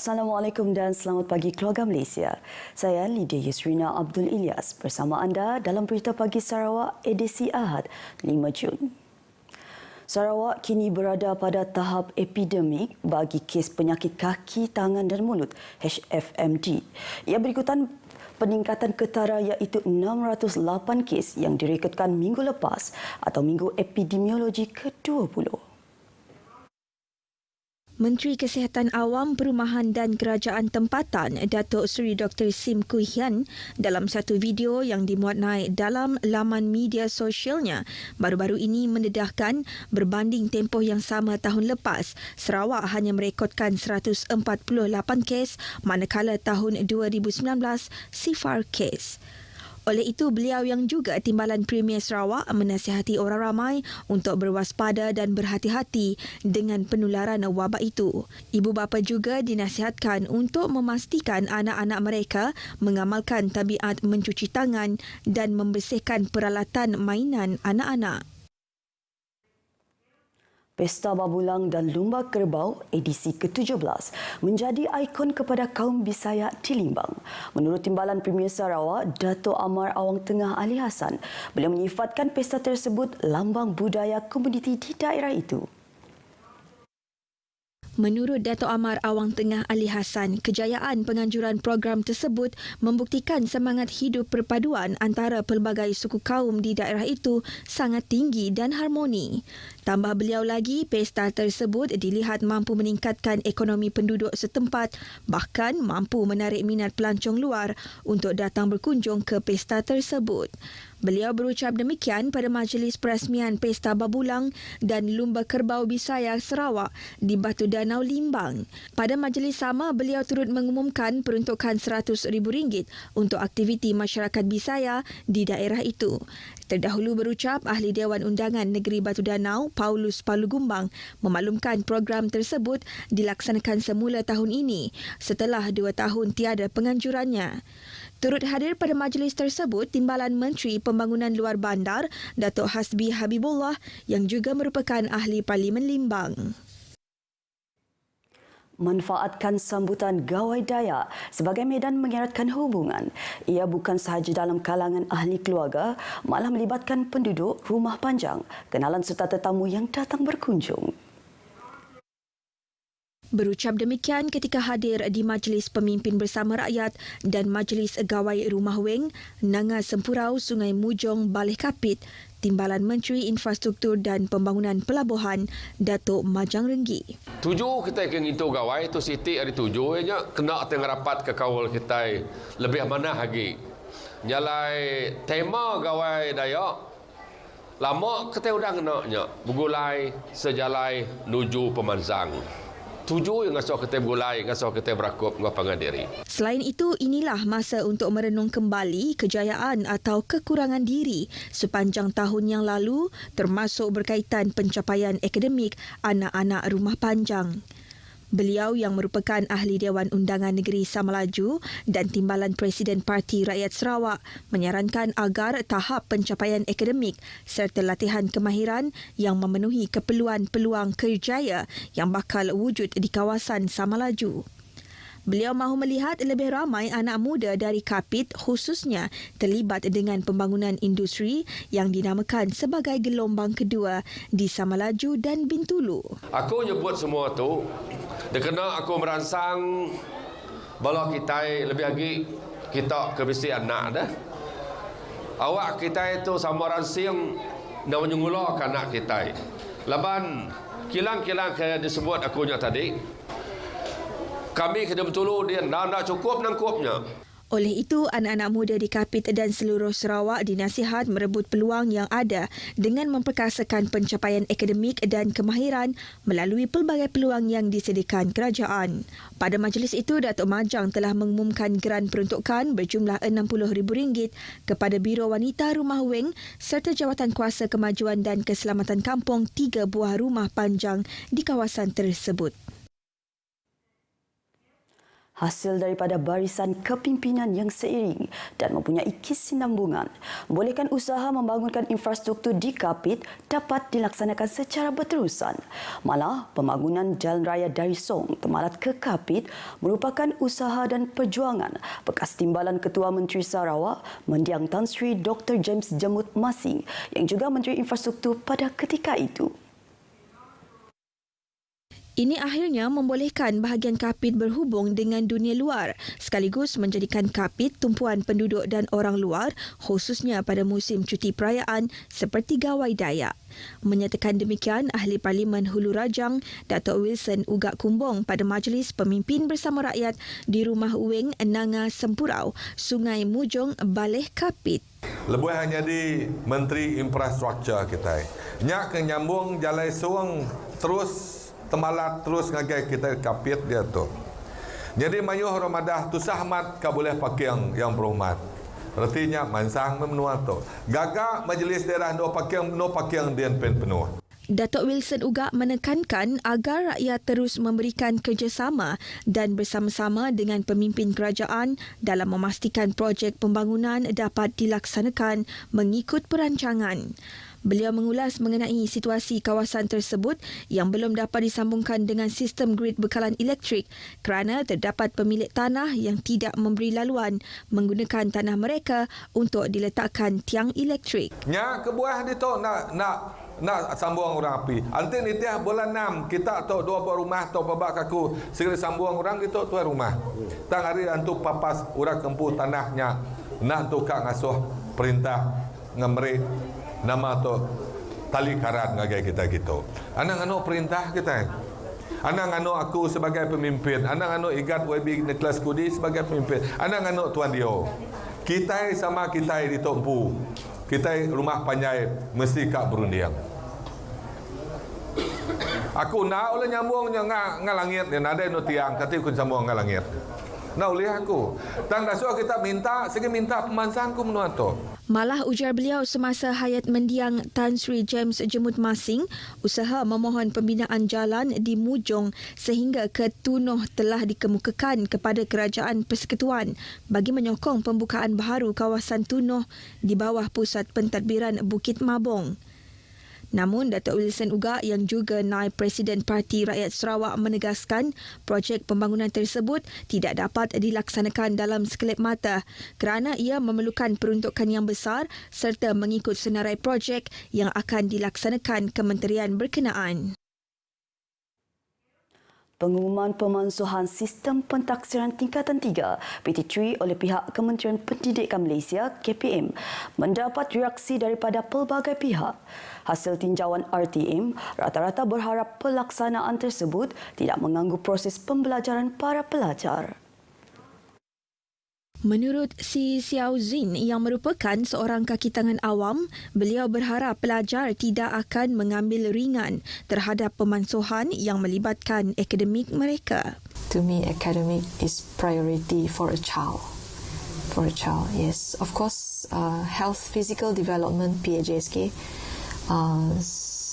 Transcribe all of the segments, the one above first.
Assalamualaikum dan selamat pagi keluarga Malaysia. Saya Lydia Yusrina Abdul Ilyas bersama anda dalam Berita Pagi Sarawak edisi Ahad 5 Jun. Sarawak kini berada pada tahap epidemik bagi kes penyakit kaki, tangan dan mulut HFMD. Ia berikutan peningkatan ketara iaitu 608 kes yang direkodkan minggu lepas atau minggu epidemiologi ke-20. Menteri Kesihatan Awam, Perumahan dan Kerajaan Tempatan, Datuk Seri Dr. Sim Kui Hian, dalam satu video yang dimuat naik dalam laman media sosialnya, baru-baru ini mendedahkan berbanding tempoh yang sama tahun lepas, Sarawak hanya merekodkan 148 kes, manakala tahun 2019 sifar kes. Oleh itu, beliau yang juga Timbalan Premier Sarawak menasihati orang ramai untuk berwaspada dan berhati-hati dengan penularan wabak itu. Ibu bapa juga dinasihatkan untuk memastikan anak-anak mereka mengamalkan tabiat mencuci tangan dan membersihkan peralatan mainan anak-anak. Pesta Babulang dan Lumba Kerbau edisi ke-17 menjadi ikon kepada kaum Bisaya di Limbang. Menurut Timbalan Premier Sarawak, Dato' Amar Awang Tengah Ali Hassan, beliau menyifatkan pesta tersebut lambang budaya komuniti di daerah itu. Menurut Dato' Amar Awang Tengah Ali Hassan, kejayaan penganjuran program tersebut membuktikan semangat hidup perpaduan antara pelbagai suku kaum di daerah itu sangat tinggi dan harmoni. Tambah beliau lagi, pesta tersebut dilihat mampu meningkatkan ekonomi penduduk setempat, bahkan mampu menarik minat pelancong luar untuk datang berkunjung ke pesta tersebut. Beliau berucap demikian pada majlis perasmian Pesta Babulang dan Lumba Kerbau Bisaya Sarawak di Batu Danau, Limbang. Pada majlis sama, beliau turut mengumumkan peruntukan RM100,000 untuk aktiviti masyarakat Bisaya di daerah itu. Terdahulu berucap, Ahli Dewan Undangan Negeri Batu Danau, Paulus Palugumbang, memaklumkan program tersebut dilaksanakan semula tahun ini setelah 2 tahun tiada penganjurannya. Turut hadir pada majlis tersebut Timbalan Menteri Pembangunan Luar Bandar, Datuk Hasbi Habibullah yang juga merupakan Ahli Parlimen Limbang. Manfaatkan sambutan Gawai Dayak sebagai medan mengeratkan hubungan. Ia bukan sahaja dalam kalangan ahli keluarga, malah melibatkan penduduk rumah panjang, kenalan serta tetamu yang datang berkunjung. Berucap demikian ketika hadir di Majlis Pemimpin Bersama Rakyat dan Majlis Gawai Rumah Weng, Nanga Sempurau, Sungai Mujong, Baleh Kapit, Timbalan Menteri Infrastruktur dan Pembangunan Pelabuhan, Datuk Majang Renggi. Tujuh kita yang itu gawai, itu siti ada tujuh, kena tengah rapat ke kawal kita lebih mana lagi. Nyalai tema gawai Dayak, lama kita udah kenanya, begulai sejalai nuju pemanzang. Tujuh yang ngasuh kita bergulai, ngasuh kita berakup dengan pengadiri. Selain itu, inilah masa untuk merenung kembali kejayaan atau kekurangan diri sepanjang tahun yang lalu, termasuk berkaitan pencapaian akademik anak-anak rumah panjang. Beliau yang merupakan Ahli Dewan Undangan Negeri Samalaju dan Timbalan Presiden Parti Rakyat Sarawak menyarankan agar tahap pencapaian akademik serta latihan kemahiran yang memenuhi keperluan peluang kerjaya yang bakal wujud di kawasan Samalaju. Beliau mahu melihat lebih ramai anak muda dari Kapit khususnya terlibat dengan pembangunan industri yang dinamakan sebagai gelombang kedua di Samalaju dan Bintulu. Aku nyebut semua tu, kerana aku merangsang bahawa kita lebih lagi kita kebisi anak dah. Awak kita itu sama rangsing nak menyungulahkan anak kita. Laban kilang-kilang kaya disebut akunya tadi. Kami kena betul dia nak cukup nangkupnya. Oleh itu, anak-anak muda di Kapit dan seluruh Sarawak dinasihat merebut peluang yang ada dengan memperkasakan pencapaian akademik dan kemahiran melalui pelbagai peluang yang disediakan kerajaan. Pada majlis itu, Datuk Majang telah mengumumkan geran peruntukan berjumlah RM60,000 kepada Biro Wanita Rumah Weng serta Jawatan Kuasa Kemajuan dan Keselamatan Kampung 3 buah rumah panjang di kawasan tersebut. hasil daripada barisan kepimpinan yang seiring dan mempunyai kesinambungan, membolehkan usaha membangunkan infrastruktur di Kapit dapat dilaksanakan secara berterusan. Malah, pembangunan jalan raya dari Song Temalat ke Kapit merupakan usaha dan perjuangan bekas timbalan Ketua Menteri Sarawak Mendiang Tan Sri Dr. James Jemut Masing yang juga Menteri Infrastruktur pada ketika itu. Ini akhirnya membolehkan bahagian Kapit berhubung dengan dunia luar sekaligus menjadikan Kapit tumpuan penduduk dan orang luar khususnya pada musim cuti perayaan seperti Gawai Dayak. Menyatakan demikian Ahli Parlimen Hulu Rajang Datuk Wilson Ugak Kumbong pada Majlis Pemimpin Bersama Rakyat di Rumah Weng Nanga Sempurau, Sungai Mujong, Baleh Kapit. Lebih hanya di Menteri Infrastruktur kita. Nyak kenyambung jalan suang terus Temalat terus ngagai kita Kapit dia tu. Jadi mayuh Ramadah tu sahmat ka boleh pakai yang berhormat. Artinya mansang menua tu. Gagak majlis daerah no pakai yang dian pen penuh. Datuk Wilson Ugak menekankan agar rakyat terus memberikan kerjasama dan bersama-sama dengan pemimpin kerajaan dalam memastikan projek pembangunan dapat dilaksanakan mengikut perancangan. Beliau mengulas mengenai situasi kawasan tersebut yang belum dapat disambungkan dengan sistem grid bekalan elektrik kerana terdapat pemilik tanah yang tidak memberi laluan menggunakan tanah mereka untuk diletakkan tiang elektrik. Nya kebuah di tu nak sambung orang api. Anti ni tiah bulan 6 kita tu dua buah rumah tu babak kaku segera sambung orang gitu tuan rumah. Tang hari antuk papas urang kempu tanahnya nak tu kak ngasuh perintah ngemeri nama tu tali karat ngagai kita gitu. Anak anu perintah kita. Anak anu aku sebagai pemimpin. Anak anu Igat YB Nicholas Kudi sebagai pemimpin. Anak anu Tuan Dio. Kita sama kita di Tompu. Kita rumah panjai mesti kak berundiang. Aku nak oleh nyambungnya ngalangit dan ada no tiang kata aku sambung ngalangit. Nah oleh aku. Tanda suah kita minta, segi minta pemansanku menuato. Malah ujar beliau semasa hayat mendiang Tan Sri James Jemut Masing, usaha memohon pembinaan jalan di Mujong sehingga ke Tunoh telah dikemukakan kepada Kerajaan Persekutuan bagi menyokong pembukaan baharu kawasan Tunoh di bawah Pusat Pentadbiran Bukit Mabong. Namun, Datuk Wilson Ugak yang juga Naib Presiden Parti Rakyat Sarawak menegaskan projek pembangunan tersebut tidak dapat dilaksanakan dalam sekelip mata kerana ia memerlukan peruntukan yang besar serta mengikut senarai projek yang akan dilaksanakan kementerian berkenaan. Pengumuman pemansuhan sistem pentaksiran tingkatan 3 PT3 oleh pihak Kementerian Pendidikan Malaysia KPM mendapat reaksi daripada pelbagai pihak. Hasil tinjauan RTM rata-rata berharap pelaksanaan tersebut tidak mengganggu proses pembelajaran para pelajar. Menurut Si Xiao Zin yang merupakan seorang kaki tangan awam, beliau berharap pelajar tidak akan mengambil ringan terhadap pemansuhan yang melibatkan akademik mereka. To me, academic is priority for a child. For a child, yes. Of course, health, physical development, PAJSK,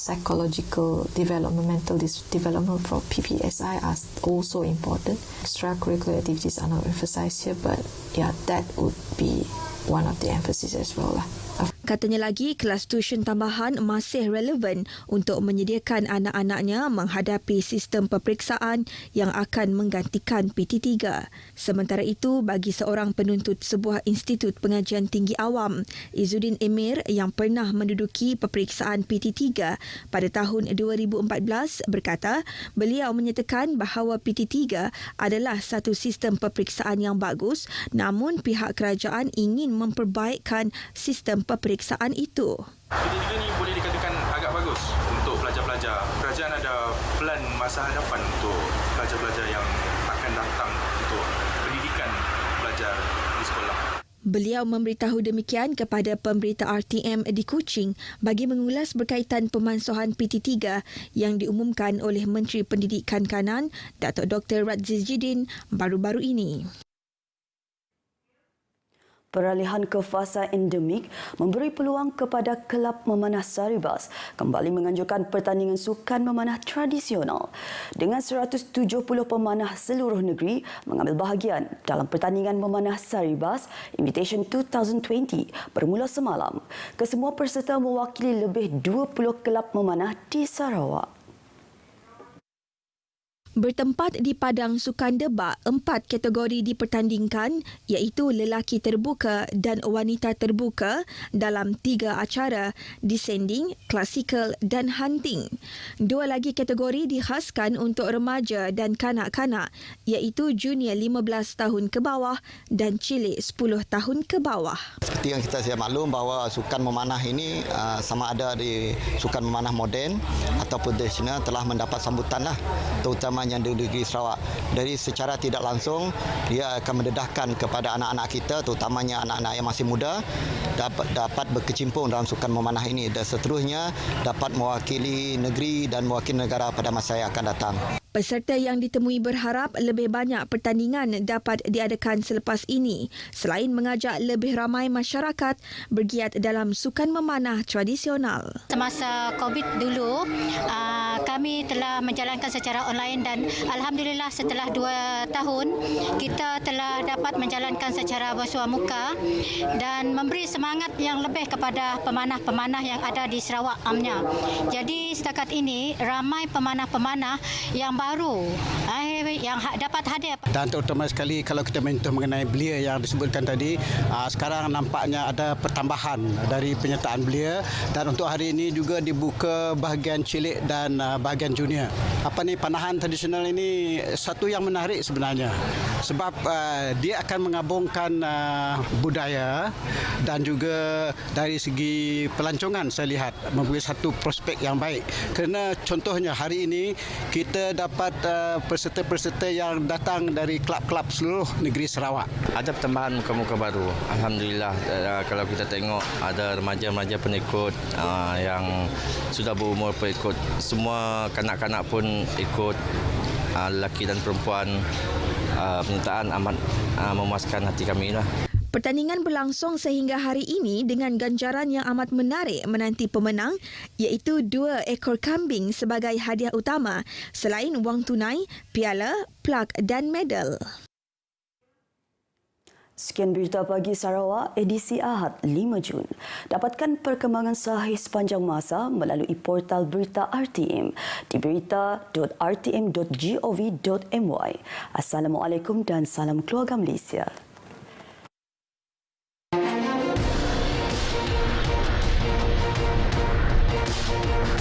psychological development, mental development for PPSI are also important. Extracurricular activities are not emphasized here, but yeah, that would be one of the emphasis as well. Katanya lagi, kelas tuition tambahan masih relevan untuk menyediakan anak-anaknya menghadapi sistem peperiksaan yang akan menggantikan PT3. Sementara itu, bagi seorang penuntut sebuah institut pengajian tinggi awam, Izzuddin Emir yang pernah menduduki peperiksaan PT3 pada tahun 2014 berkata, beliau menyatakan bahawa PT3 adalah satu sistem peperiksaan yang bagus, namun pihak kerajaan ingin memperbaikkan sistem peperiksaan itu. PT3 ni boleh dikatakan agak bagus untuk pelajar-pelajar. Kerajaan ada plan masa hadapan untuk pelajar-pelajar yang akan datang untuk pendidikan pelajar di sekolah. Beliau memberitahu demikian kepada pemberita RTM di Kuching bagi mengulas berkaitan pemansuhan PT3 yang diumumkan oleh Menteri Pendidikan Kanan, Datuk Dr. Razizudin baru-baru ini. Peralihan ke fasa endemik memberi peluang kepada kelab memanah Saribas kembali menganjurkan pertandingan sukan memanah tradisional. Dengan 170 pemanah seluruh negeri mengambil bahagian dalam pertandingan memanah Saribas Invitation 2020 bermula semalam. Kesemua peserta mewakili lebih 20 kelab memanah di Sarawak. Bertempat di padang sukan Debak, 4 kategori dipertandingkan iaitu lelaki terbuka dan wanita terbuka dalam 3 acara, descending, klasikal dan hunting. 2 lagi kategori dikhaskan untuk remaja dan kanak-kanak iaitu junior 15 tahun ke bawah dan cilik 10 tahun ke bawah. Seperti yang kita sedia maklum bahawa sukan memanah ini sama ada di sukan memanah moden ataupun tradisional telah mendapat sambutan terutama yang di negeri Sarawak. Dari secara tidak langsung dia akan mendedahkan kepada anak-anak kita terutamanya anak-anak yang masih muda dapat berkecimpung dalam sukan memanah ini dan seterusnya dapat mewakili negeri dan mewakili negara pada masa yang akan datang. Peserta yang ditemui berharap lebih banyak pertandingan dapat diadakan selepas ini selain mengajak lebih ramai masyarakat bergiat dalam sukan memanah tradisional. Semasa COVID dulu, kami telah menjalankan secara online dan alhamdulillah setelah 2 tahun kita telah dapat menjalankan secara bersuah muka dan memberi semangat yang lebih kepada pemanah-pemanah yang ada di Sarawak amnya. Jadi setakat ini ramai pemanah-pemanah yang baru yang dapat hadir. Dan terutama sekali kalau kita menyentuh mengenai belia yang disebutkan tadi, sekarang nampaknya ada pertambahan dari penyertaan belia dan untuk hari ini juga dibuka bahagian cilik dan bahagian junior. Panahan tradisional ini satu yang menarik sebenarnya sebab dia akan menggabungkan budaya dan juga dari segi pelancongan saya lihat memberi satu prospek yang baik. Kerana contohnya hari ini kita dapat peserta-peserta yang datang dari kelab-kelab seluruh negeri Sarawak. Ada pertambahan muka-muka baru. Alhamdulillah kalau kita tengok ada remaja-remaja pengikut yang sudah berumur pengikut. Semua kanak-kanak pun ikut, lelaki dan perempuan. Penyertaan amat memuaskan hati kami lah. Pertandingan berlangsung sehingga hari ini dengan ganjaran yang amat menarik menanti pemenang iaitu 2 ekor kambing sebagai hadiah utama selain wang tunai, piala, plag dan medal. Sekian berita pagi Sarawak edisi Ahad 5 Jun. Dapatkan perkembangan sahih sepanjang masa melalui portal berita RTM di berita.rtm.gov.my. Assalamualaikum dan salam keluarga Malaysia.